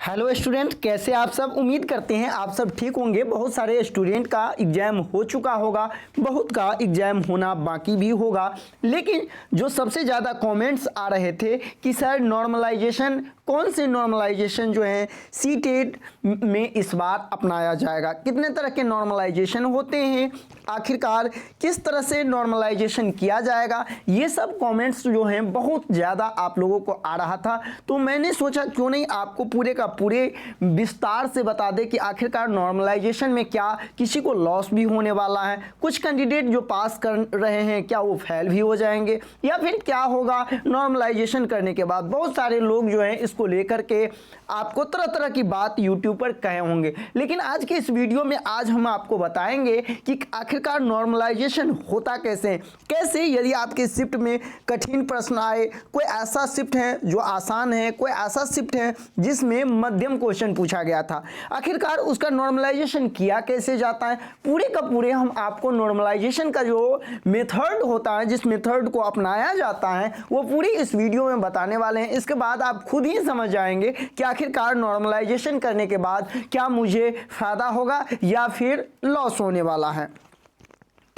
Hello student, कैसे आप सब। उम्मीद करते हैं आप सब ठीक होंगे। बहुत सारे स्टूडेंट का एग्ज़ाम हो चुका होगा, बहुत का एग्ज़ाम होना बाकी भी होगा। लेकिन जो सबसे ज़्यादा कमेंट्स आ रहे थे कि सर नॉर्मलाइजेशन, कौन से नॉर्मलाइजेशन जो है सीटेट में इस बार अपनाया जाएगा, कितने तरह के नॉर्मलाइजेशन होते हैं, आखिरकार किस तरह से नॉर्मलाइजेशन किया जाएगा, ये सब कमेंट्स जो हैं बहुत ज़्यादा आप लोगों को आ रहा था। तो मैंने सोचा क्यों नहीं आपको पूरे का पूरे विस्तार से बता दें कि आखिरकार नॉर्मलाइजेशन में क्या किसी को लॉस भी होने वाला है, कुछ कैंडिडेट जो पास कर रहे हैं क्या वो फेल भी हो जाएंगे, या फिर क्या होगा नॉर्मलाइजेशन करने के बाद। बहुत सारे लोग जो हैं इसको लेकर के आपको तरह तरह की बात यूट्यूब पर कहे होंगे। लेकिन आज के इस वीडियो में आज हम आपको बताएंगे कि आखिरकार नॉर्मलाइजेशन होता कैसे, कैसे यदि आपके शिफ्ट में कठिन प्रश्न आए, कोई ऐसा शिफ्ट है जो आसान है, कोई ऐसा शिफ्ट है जिसमें मध्यम क्वेश्चन पूछा गया था, आखिरकार उसका नॉर्मलाइजेशन किया कैसे जाता है। पूरे का पूरे हम आपको नॉर्मलाइजेशन का जो मेथड होता है, जिस मेथड को अपनाया जाता है, वो पूरी इस वीडियो में बताने वाले हैं। इसके बाद आप खुद ही समझ जाएंगे कि आखिरकार नॉर्मलाइजेशन करने के बाद क्या मुझे फायदा होगा या फिर लॉस होने वाला है।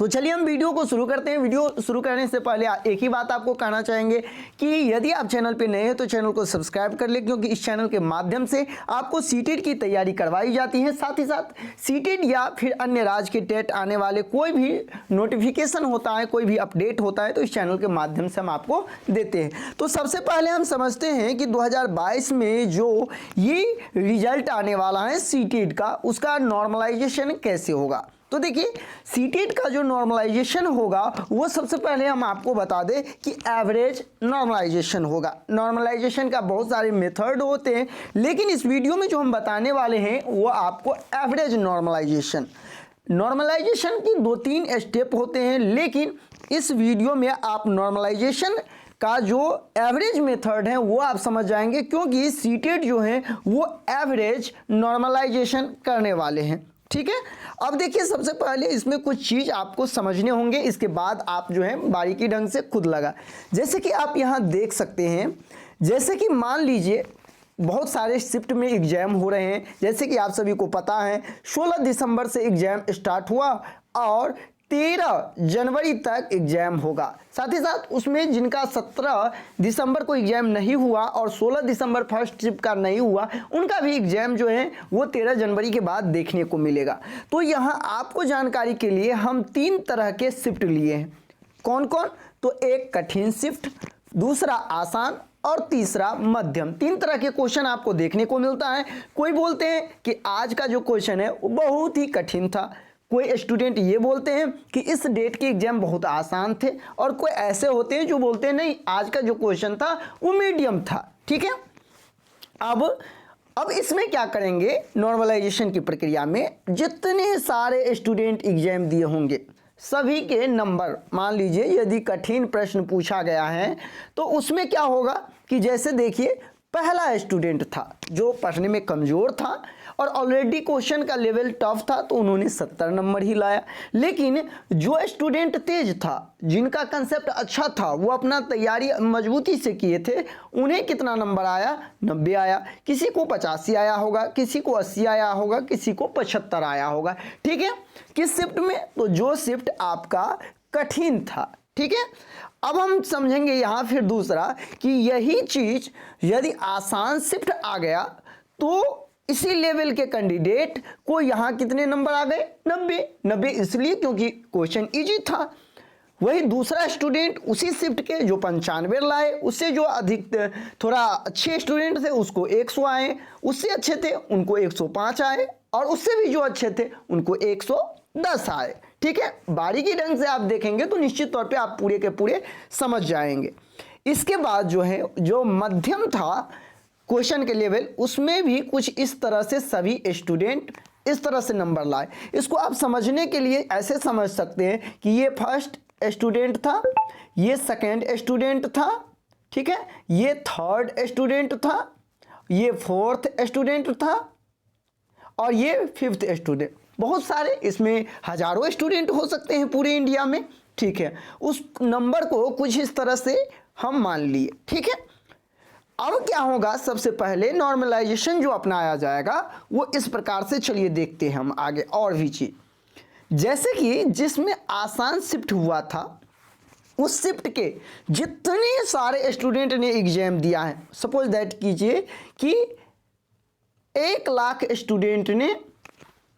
तो चलिए हम वीडियो को शुरू करते हैं। वीडियो शुरू करने से पहले एक ही बात आपको कहना चाहेंगे कि यदि आप चैनल पे नए हैं तो चैनल को सब्सक्राइब कर लें, क्योंकि इस चैनल के माध्यम से आपको सीटेट की तैयारी करवाई जाती है। साथ ही साथ सीटेट या फिर अन्य राज्य के टेट आने वाले कोई भी नोटिफिकेशन होता है, कोई भी अपडेट होता है, तो इस चैनल के माध्यम से हम आपको देते हैं। तो सबसे पहले हम समझते हैं कि 2022 में जो ये रिजल्ट आने वाला है सीटेट का, उसका नॉर्मलाइजेशन कैसे होगा। तो देखिए सीटेट का जो नॉर्मलाइजेशन होगा वो सबसे पहले हम आपको बता दें कि एवरेज नॉर्मलाइजेशन होगा। नॉर्मलाइजेशन का बहुत सारे मेथड होते हैं, लेकिन इस वीडियो में जो हम बताने वाले हैं वो आपको एवरेज नॉर्मलाइजेशन की 2-3 स्टेप होते हैं। लेकिन इस वीडियो में आप नॉर्मलाइजेशन का जो एवरेज मेथड है वो आप समझ जाएंगे, क्योंकि सीटेट जो है वो एवरेज नॉर्मलाइजेशन करने वाले हैं। ठीक है, अब देखिए सबसे पहले इसमें कुछ चीज़ आपको समझने होंगे, इसके बाद आप जो है बारीकी ढंग से खुद लगा। जैसे कि आप यहाँ देख सकते हैं, जैसे कि मान लीजिए बहुत सारे शिफ्ट में एग्जाम हो रहे हैं। जैसे कि आप सभी को पता है 16 दिसंबर से एग्जाम स्टार्ट हुआ और 13 जनवरी तक एग्जाम होगा। साथ ही साथ उसमें जिनका 17 दिसंबर को एग्जाम नहीं हुआ और 16 दिसंबर फर्स्ट शिफ्ट का नहीं हुआ, उनका भी एग्जाम जो है वो 13 जनवरी के बाद देखने को मिलेगा। तो यहाँ आपको जानकारी के लिए हम 3 तरह के शिफ्ट लिए हैं। कौन कौन? तो एक कठिन शिफ्ट, दूसरा आसान और तीसरा मध्यम। 3 तरह के क्वेश्चन आपको देखने को मिलता है। कोई बोलते हैं कि आज का जो क्वेश्चन है वो बहुत ही कठिन था, कोई स्टूडेंट ये बोलते हैं कि इस डेट के एग्जाम बहुत आसान थे, और कोई ऐसे होते हैं जो बोलते हैं नहीं आज का जो क्वेश्चन था वो मीडियम था। ठीक है, अब इसमें क्या करेंगे, नॉर्मलाइजेशन की प्रक्रिया में जितने सारे स्टूडेंट एग्जाम दिए होंगे सभी के नंबर, मान लीजिए यदि कठिन प्रश्न पूछा गया है तो उसमें क्या होगा कि जैसे देखिए पहला स्टूडेंट था जो पढ़ने में कमज़ोर था और ऑलरेडी क्वेश्चन का लेवल टफ था, तो उन्होंने 70 नंबर ही लाया। लेकिन जो स्टूडेंट तेज था, जिनका कंसेप्ट अच्छा था, वो अपना तैयारी मजबूती से किए थे, उन्हें कितना नंबर आया? 90 आया। किसी को 85 आया होगा, किसी को 80 आया होगा, किसी को 75 आया होगा। ठीक है, किस शिफ्ट में? तो जो शिफ्ट आपका कठिन था। ठीक है, अब हम समझेंगे यहाँ फिर दूसरा कि यही चीज यदि आसान शिफ्ट आ गया तो इसी लेवल के कैंडिडेट को यहाँ कितने नंबर आ गए? 90 इसलिए क्योंकि क्वेश्चन इजी था। वही दूसरा स्टूडेंट उसी शिफ्ट के जो 95 लाए, उससे जो अधिक थोड़ा अच्छे स्टूडेंट थे उसको 100 आए, उससे अच्छे थे उनको 105 आए, और उससे भी जो अच्छे थे उनको 110 आए। ठीक है, बारीकी ढंग से आप देखेंगे तो निश्चित तौर पे आप पूरे के पूरे समझ जाएंगे। इसके बाद जो है जो मध्यम था क्वेश्चन के लेवल, उसमें भी कुछ इस तरह से सभी स्टूडेंट इस तरह से नंबर लाए। इसको आप समझने के लिए ऐसे समझ सकते हैं कि ये फर्स्ट स्टूडेंट था, ये सेकेंड स्टूडेंट था, ठीक है, ये थर्ड स्टूडेंट था, ये फोर्थ स्टूडेंट था, और ये फिफ्थ स्टूडेंट। बहुत सारे, इसमें हजारों स्टूडेंट हो सकते हैं पूरे इंडिया में। ठीक है, उस नंबर को कुछ इस तरह से हम मान लिए। ठीक है, अब क्या होगा, सबसे पहले नॉर्मलाइजेशन जो अपनाया जाएगा वो इस प्रकार से, चलिए देखते हैं हम आगे और भी चीज। जैसे कि जिसमें आसान शिफ्ट हुआ था, उस शिफ्ट के जितने सारे स्टूडेंट ने एग्जाम दिया है, सपोज दैट कीजिए कि 1,00,000 स्टूडेंट ने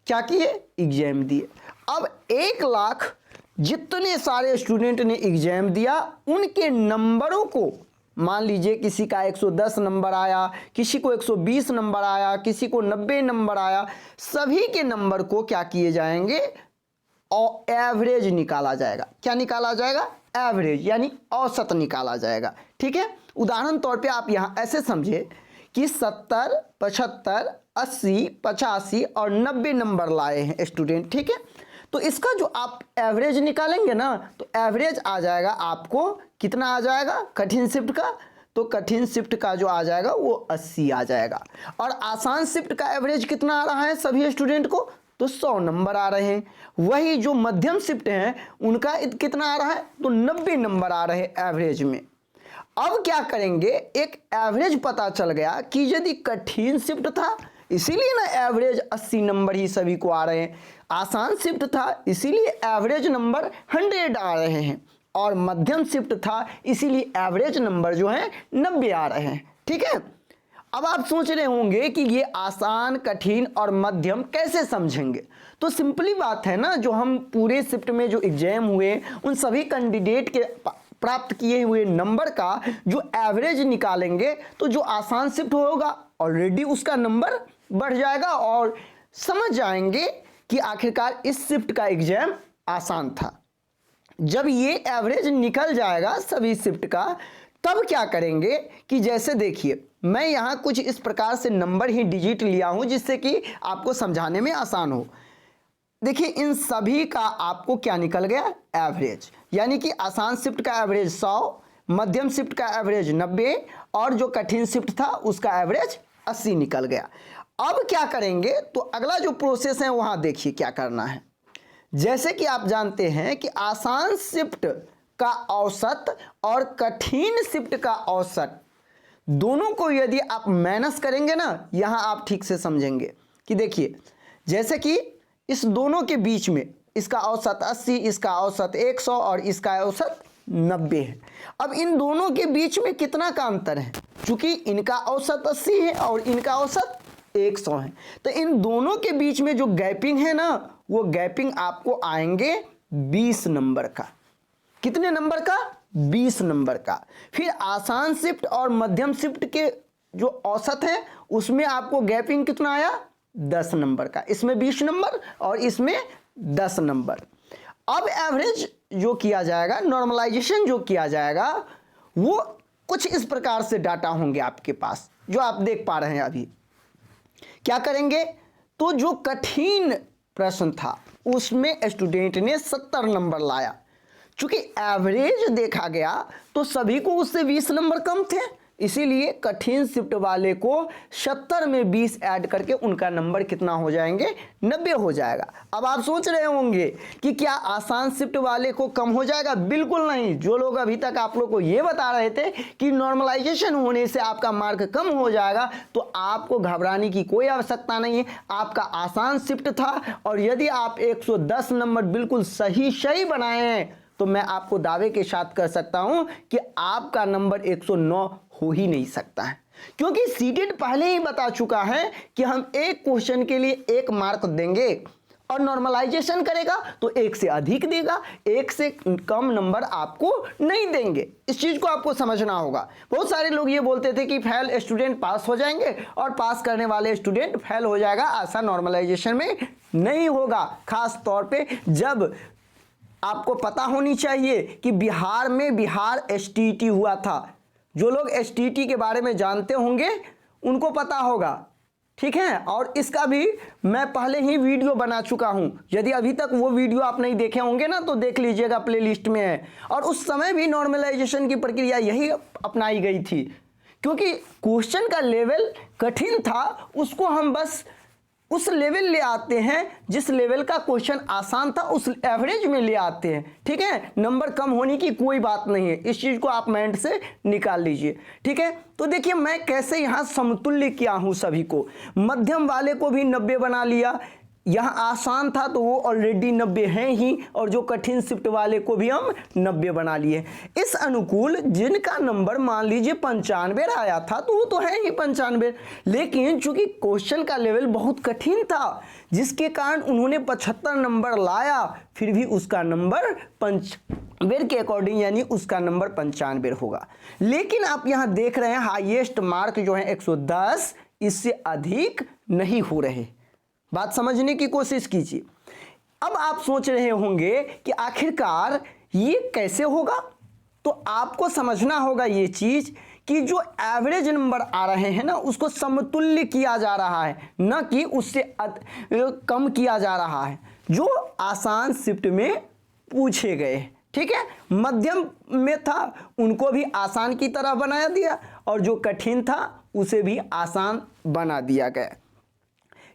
क्या किए, एग्जाम दिए। अब 1,00,000 जितने सारे स्टूडेंट ने एग्जाम दिया, उनके नंबरों को, मान लीजिए किसी का 110 नंबर आया, किसी को 120 नंबर आया, किसी को 90 नंबर आया, सभी के नंबर को क्या किए जाएंगे, और एवरेज निकाला जाएगा। क्या निकाला जाएगा, एवरेज, यानी औसत निकाला जाएगा। ठीक है, उदाहरण तौर पे आप यहाँ ऐसे समझे कि 70, 75, 80, 85 और 90 नंबर लाए हैं स्टूडेंट। ठीक है, तो इसका जो आप एवरेज निकालेंगे ना, तो एवरेज आ जाएगा आपको, कितना आ जाएगा कठिन शिफ्ट का, तो कठिन शिफ्ट का जो आ जाएगा वो 80 आ जाएगा। और आसान शिफ्ट का एवरेज कितना आ रहा है सभी स्टूडेंट को, तो 100 नंबर आ रहे हैं। वही जो मध्यम शिफ्ट हैं उनका कितना आ रहा है, तो 90 नंबर आ रहे हैं एवरेज में। अब क्या करेंगे, एक एवरेज पता चल गया कि यदि कठिन शिफ्ट था इसीलिए ना एवरेज 80 नंबर ही सभी को आ रहे हैं, आसान शिफ्ट था इसीलिए एवरेज नंबर 100 आ रहे हैं, और मध्यम शिफ्ट था इसीलिए एवरेज नंबर जो है 90 आ रहे हैं। ठीक है, अब आप सोच रहे होंगे कि ये आसान, कठिन और मध्यम कैसे समझेंगे, तो सिंपली बात है ना, जो हम पूरे शिफ्ट में जो एग्जाम हुए उन सभी कैंडिडेट के प्राप्त किए हुए नंबर का जो एवरेज निकालेंगे, तो जो आसान शिफ्ट होगा ऑलरेडी उसका नंबर बढ़ जाएगा, और समझ जाएंगे कि आखिरकार इस शिफ्ट का एग्जाम आसान था। जब ये एवरेज निकल जाएगा सभी शिफ्ट का, तब क्या करेंगे कि जैसे देखिए, मैं यहाँ कुछ इस प्रकार से नंबर ही डिजिट लिया हूँ जिससे कि आपको समझाने में आसान हो। देखिए, इन सभी का आपको क्या निकल गया, एवरेज, यानी कि आसान शिफ्ट का एवरेज 100, मध्यम शिफ्ट का एवरेज 90 और जो कठिन शिफ्ट था उसका एवरेज 80 निकल गया। अब क्या करेंगे, तो अगला जो प्रोसेस है वहाँ देखिए क्या करना है। जैसे कि आप जानते हैं कि आसान शिफ्ट का औसत और कठिन शिफ्ट का औसत दोनों को यदि आप माइनस करेंगे ना, यहाँ आप ठीक से समझेंगे कि देखिए, जैसे कि इस दोनों के बीच में इसका औसत 80, इसका औसत 100 और इसका औसत 90 है। अब इन दोनों के बीच में कितना का अंतर है, चूंकि इनका औसत 80 है और इनका औसत 100 है, तो इन दोनों के बीच में जो गैपिंग है ना, वो गैपिंग आपको आएंगे 20 नंबर का। कितने नंबर का, 20 नंबर का। फिर आसान शिफ्ट और मध्यम शिफ्ट के जो औसत है उसमें आपको गैपिंग कितना आया, 10 नंबर का। इसमें 20 नंबर और इसमें 10 नंबर। अब एवरेज जो किया जाएगा, नॉर्मलाइजेशन जो किया जाएगा, वो कुछ इस प्रकार से डाटा होंगे आपके पास जो आप देख पा रहे हैं अभी। क्या करेंगे, तो जो कठिन प्रश्न था उसमें स्टूडेंट ने 70 नंबर लाया, चूंकि एवरेज देखा गया तो सभी को उससे 20 नंबर कम थे, इसीलिए कठिन शिफ्ट वाले को 70 में 20 ऐड करके उनका नंबर कितना हो जाएंगे, 90 हो जाएगा। अब आप सोच रहे होंगे कि क्या आसान शिफ्ट वाले को कम हो जाएगा, बिल्कुल नहीं। जो लोग अभी तक आप लोग को ये बता रहे थे कि नॉर्मलाइजेशन होने से आपका मार्क कम हो जाएगा, तो आपको घबराने की कोई आवश्यकता नहीं है। आपका आसान शिफ्ट था और यदि आप 110 नंबर बिल्कुल सही बनाए हैं तो मैं आपको दावे के साथ कर सकता हूं कि आपका नंबर 109 हो ही नहीं सकता है, क्योंकि सीटेट पहले ही बता चुका है कि हम एक क्वेश्चन के लिए 1 मार्क देंगे और नॉर्मलाइजेशन करेगा तो 1 से अधिक देगा, 1 से कम नंबर आपको नहीं देंगे। इस चीज को आपको समझना होगा। बहुत सारे लोग ये बोलते थे कि फेल स्टूडेंट पास हो जाएंगे और पास करने वाले स्टूडेंट फेल हो जाएगा, ऐसा नॉर्मलाइजेशन में नहीं होगा। खास तौर पे जब आपको पता होनी चाहिए कि बिहार में बिहार एसटीईटी हुआ था। जो लोग एसटीईटी के बारे में जानते होंगे उनको पता होगा, ठीक है। और इसका भी मैं पहले ही वीडियो बना चुका हूं, यदि अभी तक वो वीडियो आप नहीं देखे होंगे ना तो देख लीजिएगा, प्लेलिस्ट में है। और उस समय भी नॉर्मलाइजेशन की प्रक्रिया यही अपनाई गई थी, क्योंकि क्वेश्चन का लेवल कठिन था, उसको हम बस उस लेवल ले आते हैं जिस लेवल का क्वेश्चन आसान था, उस एवरेज में ले आते हैं। ठीक है, नंबर कम होने की कोई बात नहीं है, इस चीज को आप माइंड से निकाल लीजिए। ठीक है, तो देखिए मैं कैसे यहां समतुल्य किया हूं सभी को। मध्यम वाले को भी 90 बना लिया, यहाँ आसान था तो वो ऑलरेडी 90 हैं ही, और जो कठिन शिफ्ट वाले को भी हम 90 बना लिए। इस अनुकूल जिनका नंबर मान लीजिए 95 आया था तो वो तो है ही 95, लेकिन चूंकि क्वेश्चन का लेवल बहुत कठिन था जिसके कारण उन्होंने 75 नंबर लाया, फिर भी उसका नंबर 95 के अकॉर्डिंग यानी उसका नंबर 95 होगा। लेकिन आप यहाँ देख रहे हैं हाईएस्ट मार्क जो है 110, इससे अधिक नहीं हो रहे। बात समझने की कोशिश कीजिए। अब आप सोच रहे होंगे कि आखिरकार ये कैसे होगा, तो आपको समझना होगा ये चीज कि जो एवरेज नंबर आ रहे हैं ना उसको समतुल्य किया जा रहा है, न कि उससे कम किया जा रहा है जो आसान शिफ्ट में पूछे गए। ठीक है, मध्यम में था उनको भी आसान की तरह बना दिया, और जो कठिन था उसे भी आसान बना दिया गया।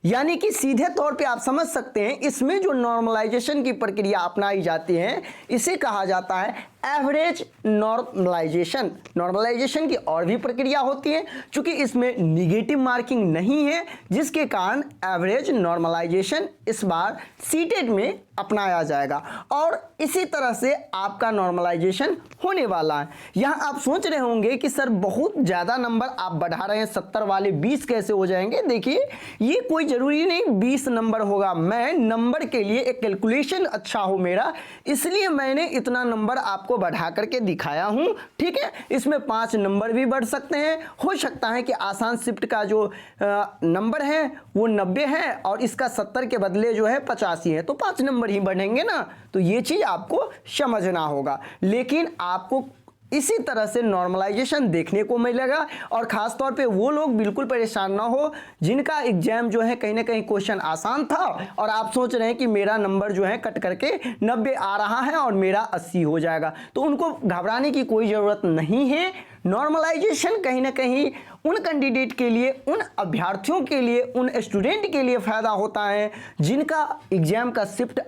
यानी कि सीधे तौर पे आप समझ सकते हैं इसमें जो नॉर्मलाइजेशन की प्रक्रिया अपनाई जाती है इसे कहा जाता है एवरेज नॉर्मलाइजेशन। नॉर्मलाइजेशन की और भी प्रक्रिया होती है, चूंकि इसमें निगेटिव मार्किंग नहीं है जिसके कारण एवरेज नॉर्मलाइजेशन इस बार सीटेट में अपनाया जाएगा, और इसी तरह से आपका नॉर्मलाइजेशन होने वाला है। यहाँ आप सोच रहे होंगे कि सर बहुत ज़्यादा नंबर आप बढ़ा रहे हैं, 70 वाले 20 कैसे हो जाएंगे। देखिए ये कोई ज़रूरी नहीं 20 नंबर होगा, मैं नंबर के लिए एक कैलकुलेशन अच्छा हो मेरा, इसलिए मैंने इतना नंबर आपको बढ़ा करके दिखाया हूं। ठीक है, इसमें 5 नंबर भी बढ़ सकते हैं, हो सकता है कि आसान शिफ्ट का जो नंबर है वो 90 है और इसका 70 के बदले जो है 85 है, तो 5 नंबर ही बढ़ेंगे ना। तो ये चीज आपको समझना होगा, लेकिन आपको इसी तरह से नॉर्मलाइजेशन देखने को मिलेगा। और ख़ास तौर पे वो लोग बिल्कुल परेशान ना हो जिनका एग्जाम जो है कहीं ना कहीं क्वेश्चन आसान था और आप सोच रहे हैं कि मेरा नंबर जो है कट करके 90 आ रहा है और मेरा 80 हो जाएगा, तो उनको घबराने की कोई ज़रूरत नहीं है। नॉर्मलाइजेशन कहीं ना कहीं उन कैंडिडेट के लिए, उन अभ्यर्थियों के लिए, उन स्टूडेंट के लिए फ़ायदा होता है जिनका एग्जाम का शिफ्ट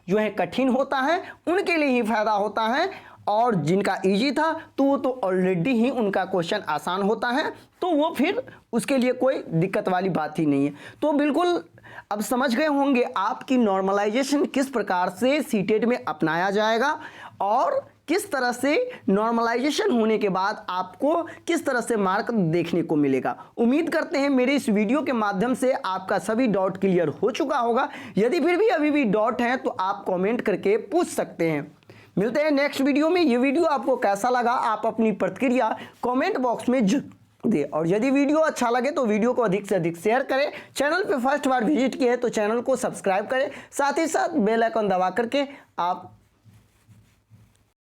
जो है कठिन होता है, उनके लिए ही फ़ायदा होता है। और जिनका इजी था तो वो तो ऑलरेडी ही उनका क्वेश्चन आसान होता है, तो वो फिर उसके लिए कोई दिक्कत वाली बात ही नहीं है। तो बिल्कुल अब समझ गए होंगे आप कि नॉर्मलाइजेशन किस प्रकार से सीटेट में अपनाया जाएगा और किस तरह से नॉर्मलाइजेशन होने के बाद आपको किस तरह से मार्क देखने को मिलेगा। उम्मीद करते हैं मेरे इस वीडियो के माध्यम से आपका सभी डाउट क्लियर हो चुका होगा। यदि फिर भी अभी भी डाउट हैं तो आप कमेंट करके पूछ सकते हैं। मिलते हैं नेक्स्ट वीडियो में। ये वीडियो आपको कैसा लगा आप अपनी प्रतिक्रिया कमेंट बॉक्स में दे, और यदि वीडियो अच्छा लगे तो वीडियो को अधिक से अधिक शेयर करें। चैनल पे फर्स्ट बार विजिट किए तो चैनल को सब्सक्राइब करें, साथ ही साथ बेल आइकन दबा करके आप